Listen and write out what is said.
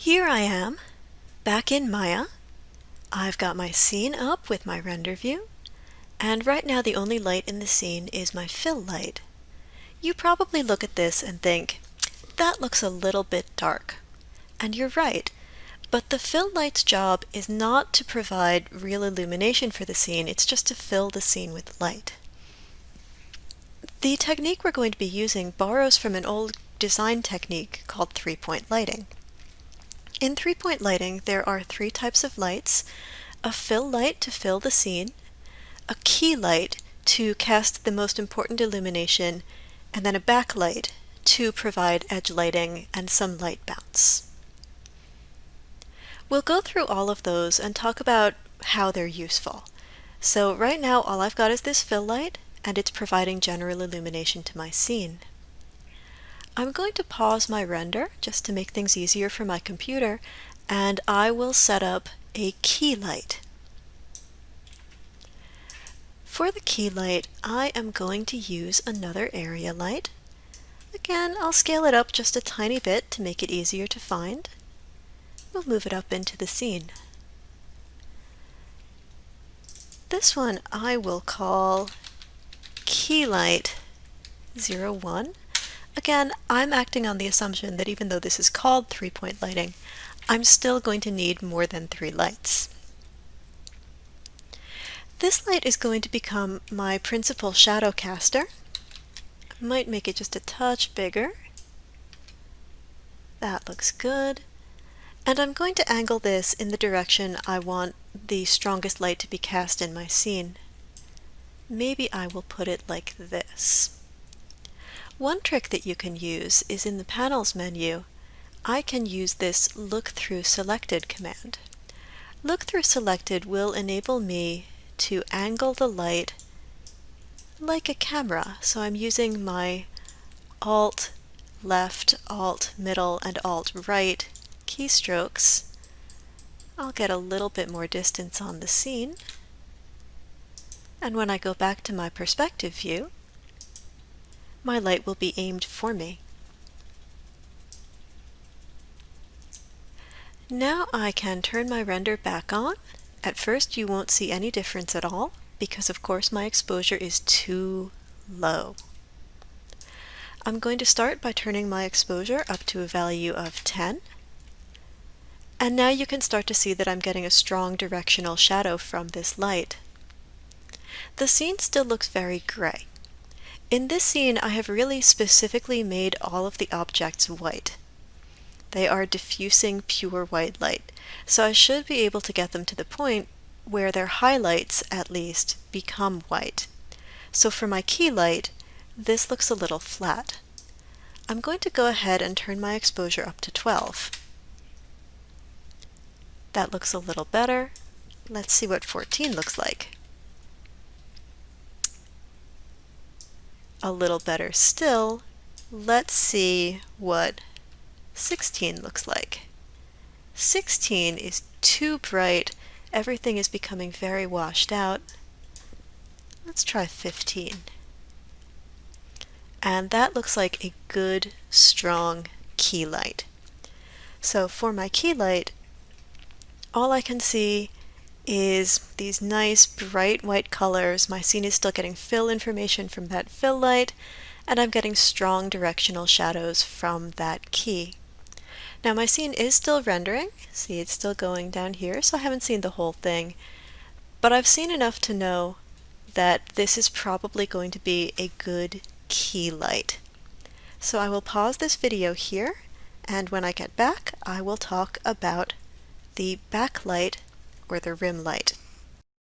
Here I am, back in Maya. I've got my scene up with my render view, and right now the only light in the scene is my fill light. You probably look at this and think, that looks a little bit dark. And you're right, but the fill light's job is not to provide real illumination for the scene, it's just to fill the scene with light. The technique we're going to be using borrows from an old design technique called three-point lighting. In three-point lighting, there are three types of lights: a fill light to fill the scene, a key light to cast the most important illumination, and then a backlight to provide edge lighting and some light bounce. We'll go through all of those and talk about how they're useful. So right now all I've got is this fill light, and it's providing general illumination to my scene. I'm going to pause my render just to make things easier for my computer, and I will set up a key light. For the key light, I am going to use another area light. Again, I'll scale it up just a tiny bit to make it easier to find. We'll move it up into the scene. This one I will call Key Light 01. Again, I'm acting on the assumption that even though this is called three-point lighting, I'm still going to need more than three lights. This light is going to become my principal shadow caster. I might make it just a touch bigger. That looks good. And I'm going to angle this in the direction I want the strongest light to be cast in my scene. Maybe I will put it like this. One trick that you can use is in the Panels menu. I can use this Look Through Selected command. Look Through Selected will enable me to angle the light like a camera. So I'm using my Alt left, Alt middle, and Alt right keystrokes. I'll get a little bit more distance on the scene. And when I go back to my perspective view, my light will be aimed for me. Now I can turn my render back on. At first you won't see any difference at all because of course my exposure is too low. I'm going to start by turning my exposure up to a value of 10. And now you can start to see that I'm getting a strong directional shadow from this light. The scene still looks very gray. In this scene, I have really specifically made all of the objects white. They are diffusing pure white light, so I should be able to get them to the point where their highlights, at least, become white. So for my key light, this looks a little flat. I'm going to go ahead and turn my exposure up to 12. That looks a little better. Let's see what 14 looks like. A little better still. Let's see what 16 looks like. 16 is too bright. Everything is becoming very washed out. Let's try 15. And that looks like a good, strong key light. So for my key light, all I can see is these nice bright white colors. My scene is still getting fill information from that fill light, and I'm getting strong directional shadows from that key. Now my scene is still rendering. See, it's still going down here, so I haven't seen the whole thing, but I've seen enough to know that this is probably going to be a good key light. So I will pause this video here, and when I get back I will talk about the backlight or the rim light.